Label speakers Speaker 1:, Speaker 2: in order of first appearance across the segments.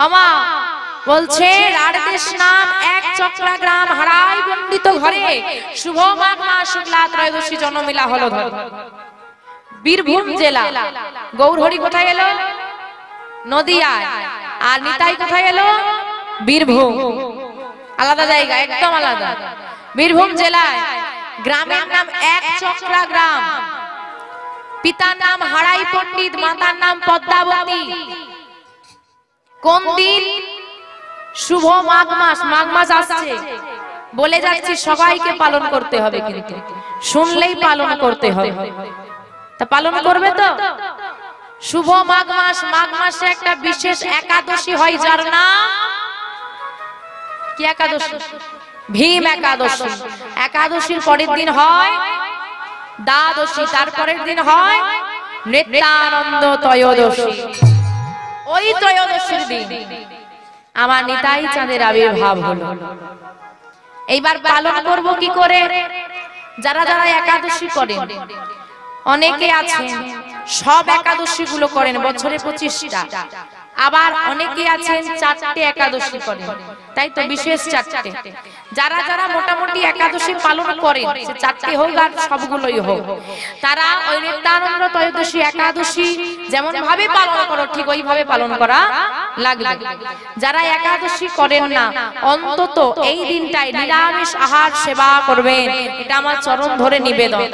Speaker 1: আমা বলছে রাড়দেশ নাম এক চক্রা গ্রাম হারাই বন্দিত ঘরে শুভ মাঘ মাস শুক্লা ত্রয়োদশী জন্মমিলা হলো ধর। বীরভূম জেলা। গৌরহরি কোথায় এলো? নদিয়ায়। আর নিতাই কোথায় এলো? বীরভূম। আলাদা জায়গা, একদম আলাদা। বীরভূম জেলায়। গ্রামের নাম এক চক্রা গ্রাম। পিতার নাম হারাই পণ্ডিত, মাতার নাম পদ্মাবতী। কোন দিন? শুভ মাঘ মাস। মাঘ মাস আসছে, বলে যাচ্ছি সবাইকে পালন করতে হবে, কিন্তু শুনলেই পালন করতে হবে। তা পালন করবে তো? শুভ মাঘ মাস। মাঘ মাসে একটা বিশেষ একাদশী হয়, যার নাম কি একাদশী? ভীম একাদশী। একাদশীর পরের দিন হয় দ্বাদশী, তারপরের দিন হয় নিত্যানন্দ ত্রয়োদশী। ওই ত্রয়োদশীর দিন আমার নিতাই চাঁদের আবির্ভাব হলো। এইবার পালন করব কি করে? যারা যারা একাদশী করেন, অনেকে আছেন সব একাদশী গুলো করেন বছরে 25টা, আবার অনেকে আছেন 4টে একাদশী করেন, তাই তো বিশেষ 4টে। যারা যারা মোটামুটি একাদশী পালন করেন, সে 4টে হোক আর সবগুলোই হোক, তারা ওই নিত্যানন্দ ত্রয়োদশী একাদশী যেমন ভাবে পালন করো, ঠিক ওইভাবে পালন করা লাগবে। যারা একাদশী করেন না, অন্তত এই দিনটায় নিরামিষ আহার সেবা করবেন, এটা আমার চরণ ধরে নিবেদন।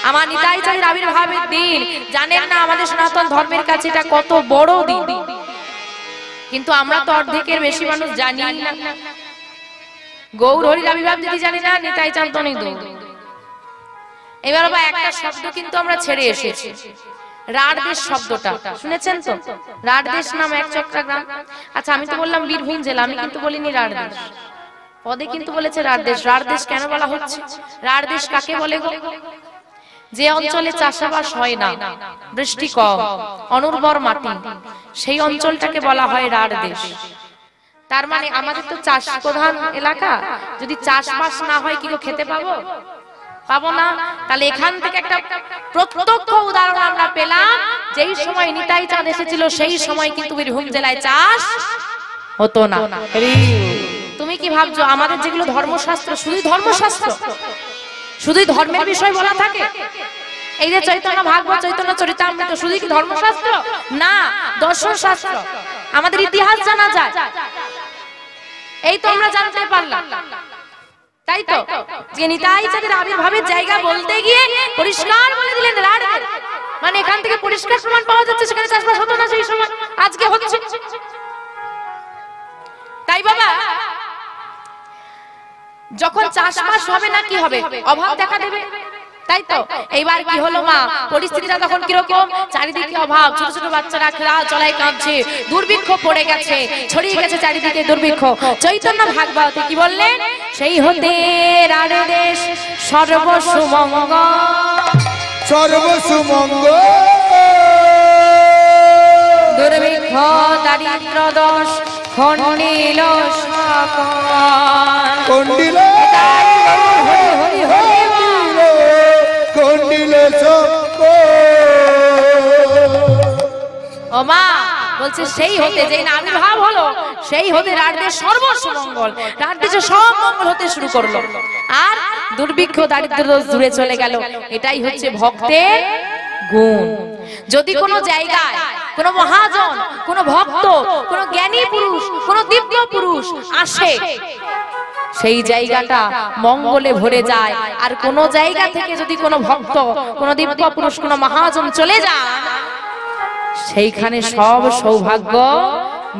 Speaker 1: আমার নিতাই চাঁদের আবির্ভাবের দিন, জানেন না আমাদের সনাতন ধর্মের কাছে এটা কত বড় দিন, কিন্তু আমরা তো অর্ধেকের বেশি মানুষ জানি না। গৌরহরির আবির্ভাব যদি জানি না, নিতাই চাঁদ তো নেই। এবার আবার একটা শব্দ কিন্তু আমরা ছেড়ে এসেছি, রাড়দেশ শব্দটা শুনেছেন তো? রাড়দেশ নাম এক চক্রা গ্রাম। আচ্ছা, আমি তো বললাম বীরভূম জেলা, আমি কিন্তু বলিনি রাড়দেশ। পদে কিন্তু বলেছে রাড়দেশ। রাড়দেশ কেন বলা হচ্ছে? রাড়দেশ কাকে বলে গো? যে অঞ্চলে চাষাবাস হয় না, বৃষ্টি কম, অনুর্বর মাটি, সেই অঞ্চলটাকে বলা হয় রাড়দেশ। তার মানে আমাদের তো চাষ প্রধান এলাকা, যদি চাষবাস না হয় কি খেতে পাবো? পাবো না। তাহলে এখান থেকে একটা প্রত্যক্ষ উদাহরণ আমরা পেলাম, যেই সময় নিতাই চাঁদ এসেছিল সেই সময় কিন্তু বীরভূম জেলায় চাষ হতো না। তুমি কি ভাবছো আমাদের যেগুলো ধর্মশাস্ত্র, শুধুই ধর্মশাস্ত্র, শুধুই ধর্মের বিষয় বলা থাকে? এই যে চৈতন্য ভাগবত, চৈতন্য চরিতামৃত, শুধু কি ধর্মশাস্ত্র? না, দর্শন শাস্ত্র। আমাদের ইতিহাস জানা যায়, এই তো আমরা জানতে পারলাম। তাই তো যে নিতাই চাঁদের আবির্ভাবের জায়গা বলতে গিয়ে পরিষ্কার বলে দিলেন রাড়দেশ, মানে এখান থেকে পরিষ্কার প্রমাণ পাওয়া যাচ্ছে সেখানে চাষবাস হতো না সেই সময়, আজকে হচ্ছে। তাই বাবা, যখন চাষবাস হবে না কি হবে? অভাব দেখা দেবে। তাই তো এইবার কি হলো মা, পরিস্থিতিটা তখন কিরকম? চারিদিকে অভাব, ছোট ছোট বাচ্চারা খেলা চলায় কাঁদছে, দুর্ভিক্ষ পড়ে গেছে, ছড়িয়ে গেছে চারিদিকে দুর্ভিক্ষ। চৈতন্য ভাগবতে কি বললেন? সেই হতে রাড়দেশ সর্বসুমঙ্গল,
Speaker 2: সর্বসুমঙ্গল,
Speaker 1: দুর্ভিক্ষ দারিদ্র দোষ খণ্ডিল সকল,
Speaker 2: খণ্ডিল
Speaker 1: হরি হরি
Speaker 2: খণ্ডিল সকল।
Speaker 1: ও মা বলছে সেই হতে, যেই না আবির্ভাব হলো সেই হতে রাড়দেশ সর্বসুমঙ্গল, রাড়দেশে সব মঙ্গল হতে শুরু করলো, আর দুর্ভিক্ষ দারিদ্র দোষ দূরে চলে গেল। এটাই হচ্ছে ভক্তের গুণ। যদি কোনো জায়গায় কোনো মহাজন, কোনো ভক্ত, কোনো জ্ঞানী পুরুষ, কোনো দিব্য পুরুষ আসে, সেই জায়গাটা মঙ্গলে ভরে যায়। আর কোন জায়গা থেকে যদি কোনো ভক্ত, কোনো দিব্য পুরুষ, কোনো মহাজন চলে যায়, সেইখানে সব সৌভাগ্য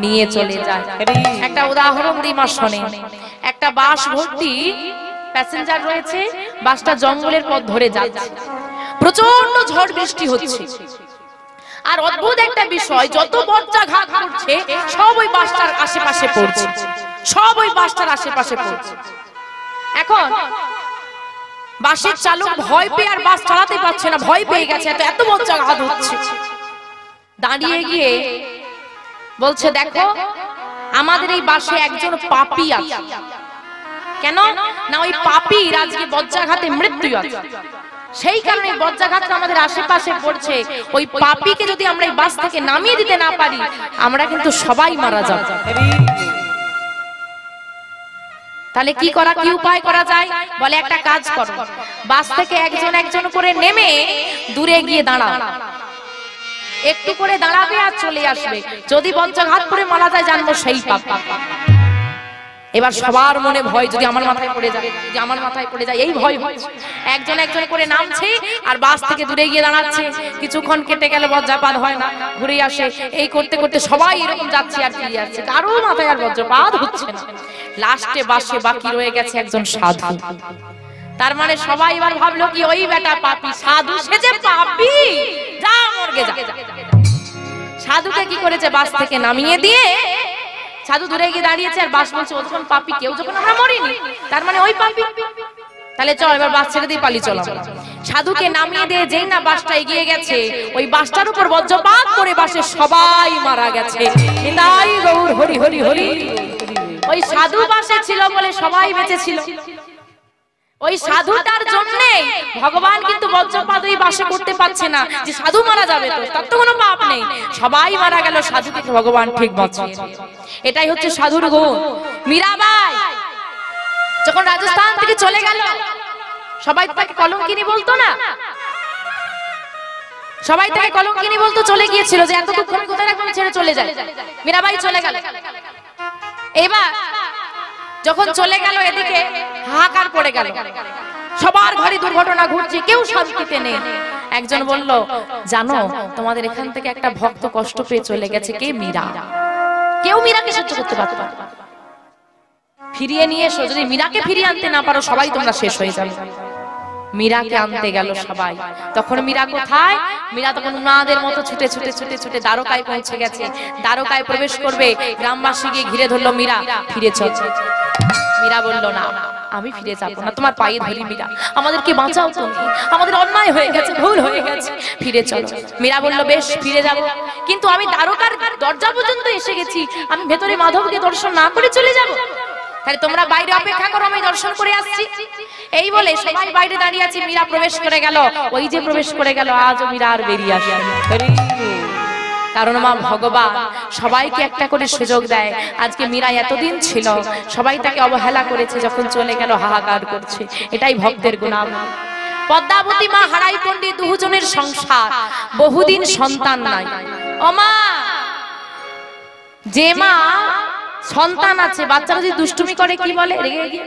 Speaker 1: নিয়ে চলে যায়। একটা উদাহরণ দিই মা শোনেন। একটা বাস ভর্তি প্যাসেঞ্জার রয়েছে, বাসটা জঙ্গলের পথ ধরে যাচ্ছে, প্রচন্ড ঝড় বৃষ্টি হচ্ছে, আর অদ্ভুত একটা বিষয়, যত বর্ষা ঘাত পড়ছে সব ওই বাসটার আশেপাশে পড়ছে, সব ওই বাসটার আশেপাশে পড়ছে। এখন বাসের চালক ভয় পেয়ে আর বাস চালাতে পারছে না, ভয় পেয়ে গেছে, এত বর্ষা ঘাত হচ্ছে। দাঁড়িয়ে গিয়ে বলছে, দেখো আমাদের এই বাসে একজন পাপী আছে। কেন না ওই পাপীর আজকে বজ্রাঘাতে মৃত্যু আছে। সেই কারণে বজ্রাঘাতটা আমাদের আশেপাশে পড়ছে। ওই পাপীকে যদি আমরা এই বাস থেকে নামিয়ে দিতে না পারি, আমরা কিন্তু সবাই মারা যাব। তাহলে কি উপায় করা যায়? বলে একটা কাজ করো, বাস থেকে একজন একজন করে নেমে দূরে গিয়ে দাঁড়াও, একটু করে দাঁড়াবে আর চলে আসবে। যদি বজ্রাঘাত করে মারা যায়, জানবো সেই পাপ। এবার সবার মনে ভয়, যদি আমার মাথায় পড়ে যায়, যদি আমার মাথায় পড়ে যায়, এই ভয় হচ্ছে। একজন একজন করে নামছে আর বাস থেকে দূরে গিয়ে দাঁড়াচ্ছে। কিছুক্ষণ কেটে গেল, বজ্রপাত হয় না, ঘুরে আসে। এই করতে করতে সবাই এরকম যাচ্ছে আর ফিরে যাচ্ছে, কারো মাথায় আর বজ্রপাত হচ্ছে না। লাস্টে বাসে বাকি রয়ে গেছে একজন সাধু। তার মানে সবাই এবার ভাবলো কি, ওই বেটা পাপী, সাধু সেজে পাপী, যা মর্গে যা। সাধুকে কি করেছে, বাস থেকে নামিয়ে দিয়ে সাধু দূরে গিয়ে দাঁড়িয়েছে আর বাস বলছে, ও যখন পাপী, কেউ যখন আমরা মরিনি, তার মানে ওই পাপী। তাহলে চল এবার বাস ছেড়ে দিয়ে পালিয়ে চলো। সাধুকে নামিয়ে দিয়ে যেই না বাসটা এগিয়ে গেছে, ওই বাসটার উপর বজ্রপাত করে বাসে সবাই মারা গেছে। নিতাই গৌর হরি হরি হরি। ওই সাধু বাসে ছিল বলে সবাই বেঁচে ছিল। ওই সাধুটার জন্য ভগবান কিন্তু বজ্রপাত ওই বাসে করতে পারছে না যে সাধু মারা যাবে, তো তার তো কোনো পাপ নেই। সবাই মারা গেল, সাধুকে ভগবান ঠিক বাঁচিয়েছে। এটাই হচ্ছে সাধুর গুণ। মীরাবাই যখন রাজস্থান থেকে চলে গেল, সবাই তাকে কলঙ্কিনী বলতো না, সবাই তাকে কলঙ্কিনী বলতো, চলে গিয়েছিল যে এত দুঃখ কোথায় রাখবে, ছেড়ে চলে যায়। মীরাবাই চলে গেল। এবার যখন চলে গেল, এদিকে হাহাকার পড়ে গেল, সবার ঘরে দুর্ঘটনা ঘটছে, কেউ শান্তিতে নেই। একজন বলল, জানো তোমাদের এখান থেকে একটা ভক্ত কষ্ট পেয়ে চলে গেছে, কে? মীরা। কেউ মীরাকে সহ্য করতে পারত না। ফিরিয়ে নিয়ে এসো, যদি মীরাকে ফিরিয়ে আনতে না পারো, সবাই তোমরা শেষ হয়ে যাবে। মীরাকে আনতে গেল সবাই। তখন মীরা কোথায়? মীরা তখন উনাদের মতো ছুটে ছুটে ছুটে ছুটে দ্বারকায় পৌঁছে গেছে। দ্বারকায় প্রবেশ করবে, গ্রামবাসী গিয়ে ঘিরে ধরলো, মীরা ফিরে চল। মীরা বলল, না আমি ফিরে যাব না, তোমার পায়ে ধরি মীরা, আমাদেরকে বাঁচাও তুমি, আমাদের অন্যায় হয়ে গেছে, ভুল হয়ে গেছে, ফিরে চলো। মীরা বলল, বেশ ফিরে যাব, কিন্তু আমি দ্বারকার দরজা পর্যন্ত এসে গেছি, আমি ভেতরে মাধবকে দর্শন না করে চলে যাব? তাহলে তোমরা বাইরে অপেক্ষা করো, আমি দর্শন করে আসছি। এই বলে সবাই বাইরে দাঁড়িয়ে আছে। মীরা প্রবেশ করে গেল। ওই যে প্রবেশ করে গেল, আজও মীরা আর বেরিয়ে আসে। কারণ মা ভগবান সবাইকে একটা করে সুযোগ দেয়। আজকে মীরা এতদিন ছিল, সবাই তাকে অবহেলা করেছে, যখন চলে গেল হাহাকার করছে। এটাই ভক্তের গুণাম। পদ্মাবতী মা, হারাই পণ্ডিত, দুজনের সংসার, বহুদিন সন্তান নাই। ও মা, যে মা সন্তান আছে, বাচ্চারা যদি দুষ্টুমি করে কি বলে? রেগে গিয়ে,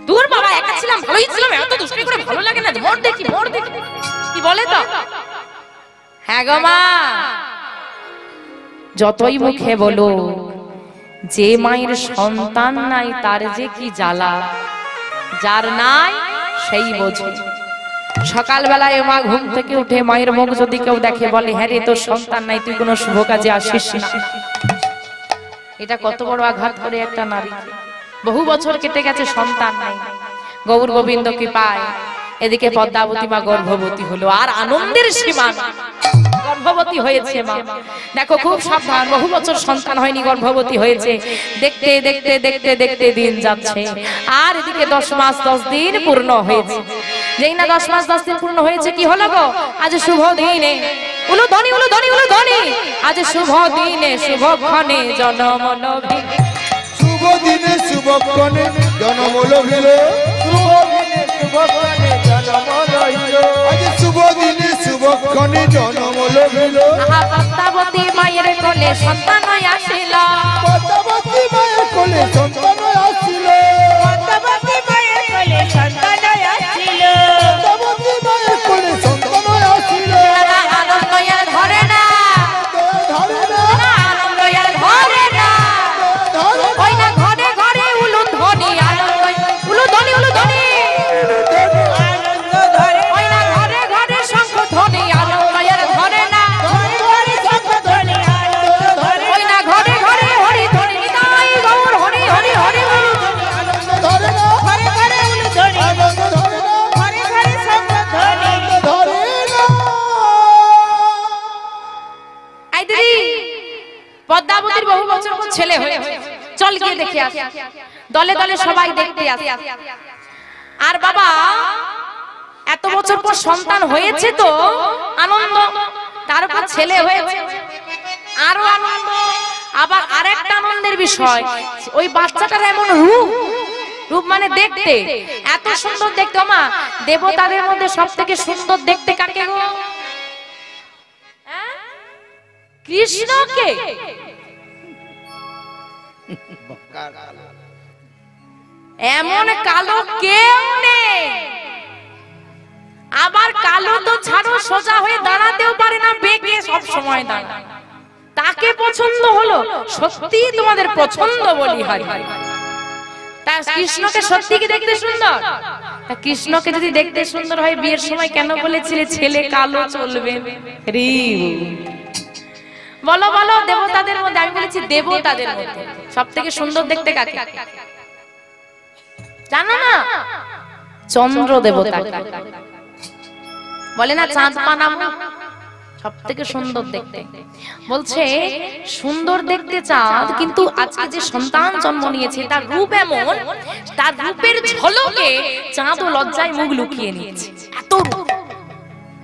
Speaker 1: তোর বাবা একা ছিলাম, ভালোই ছিলাম, এত দুষ্টুমি করে ভালো লাগে না, মোর দেখি মোর দেখি, কি বলে তো? হ্যাঁ গো মা, যতই মুখে বলো, যে মায়ের সন্তান নাই তার যে কি জ্বালা, যার নাই সেই বোঝে। সকালবেলায় মা ঘুম থেকে উঠে মায়ের মুখ যদি কেউ দেখে, বলে, হ্যাঁ রে, তোর সন্তান নাই, তুই কোনো শুভ কাজে আসিস না। এটা কত বড় আঘাত করে একটা নারী। বহু বছর কেটে গেছে, সন্তান নাই। গৌর গোবিন্দ কৃপায় এদিকে পদ্মাবতী মা গর্ভবতী হলো, আর আনন্দের সীমা, গর্ভবতী হয়েছে মা। দেখো খুব সাবধান, বহু বছর সন্তান হয়নি, গর্ভবতী হয়েছে। দেখতে দেখতে দেখতে দেখতে দিন যাচ্ছে, আর এদিকে 10 মাস 10 দিন পূর্ণ হয়েছে। যেই না 10 মাস 10 দিন পূর্ণ হয়েছে, কি হলো গো? আজ শুভ দিনে, উলু ধ্বনি উলু ধ্বনি উলু ধ্বনি, আজ শুভ দিনে শুভক্ষণে জন্ম লভিল।
Speaker 2: শুভ দিনে শুভক্ষণে জন্ম লভিল, শুভ দিনে শুভক্ষণে জন্ম লভিল, আজ শুভ দিনে শুভক্ষণে জন্ম লভিল।
Speaker 1: পদ্মাবতী মায়ের কোলে সন্তান আসিল,
Speaker 2: পদ্মাবতী মায়ের কোলে সন্তান আসিল,
Speaker 3: পদ্মাবতী মায়ের কোলে সন্তান আসিল,
Speaker 2: পদ্মাবতী মায়ের কোলে সন্তান আসিল।
Speaker 1: আনন্দ আর ধরে না,
Speaker 2: ধরে না,
Speaker 1: আনন্দ আর ধরে না, ওই না ঘরে ঘরে উলু ধ্বনি, আনন্দ উলু ধ্বনি উলু ধ্বনি,
Speaker 3: আনন্দ ধরে,
Speaker 1: ওই না ঘরে ঘরে শঙ্খ ধ্বনি, আনন্দ আর ধরে না,
Speaker 3: ঘরে ঘরে শঙ্খ ধ্বনি, আনন্দ ধরে,
Speaker 1: ওই না ঘরে ঘরে হরি ধ্বনি, নিতাই গৌর হরি হরি হরি বল।
Speaker 2: আনন্দ ধরে না,
Speaker 3: ঘরে ঘরে উলু ধ্বনি,
Speaker 2: আনন্দ ধরে না,
Speaker 3: ঘরে ঘরে শঙ্খ ধ্বনি।
Speaker 2: আনন্দ ধরে না।
Speaker 1: আই দিদি, পদ্মাবতীর বহু বছর পর ছেলে হয়েছে, চল গিয়ে দেখে আসি। দলে দলে সবাই দেখতে আসে। আর বাবা এত বছর পর সন্তান হয়েছে তো আনন্দ, তারপর ছেলে হয়েছে আরো আনন্দ। আবার আরেকটা আনন্দের বিষয়, ওই বাচ্চাটার এমন রূপ মানে দেখতে এত সুন্দর দেখতে। মা, দেবতাদের মধ্যে সবথেকে সুন্দর দেখতে কাকে গো? কৃষ্ণকে। এমন কালো কেউ নেই। আবার কালো তো ছাড়ো, সোজা হয়ে দাঁড়াতেও পারে না, বেঁকে সব সময় দাঁড়ায়। তাকে পছন্দ হলো, সত্যি তোমাদের পছন্দ বলি হারি। তা কৃষ্ণকে সত্যি কি দেখতে সুন্দর? তা কৃষ্ণকে যদি দেখতে সুন্দর হয়, বিয়ের সময় কেন বলেছিলে ছেলে কালো চলবে? বলো বলো, দেবতাদের মধ্যে, আমি বলেছি দেবতাদের মধ্যে সব থেকে সুন্দর দেখতে কাকে জানো না? চন্দ্র দেবতা। বলে না চাঁদ পানাম সব থেকে সুন্দর দেখতে। বলছে সুন্দর দেখতে চাঁদ, কিন্তু আজকে যে সন্তান জন্ম নিয়েছে তার রূপ এমন, তার রূপের ঝলকে চাঁদ ও লজ্জায় মুখ লুকিয়ে নিয়েছে। এত রূপ।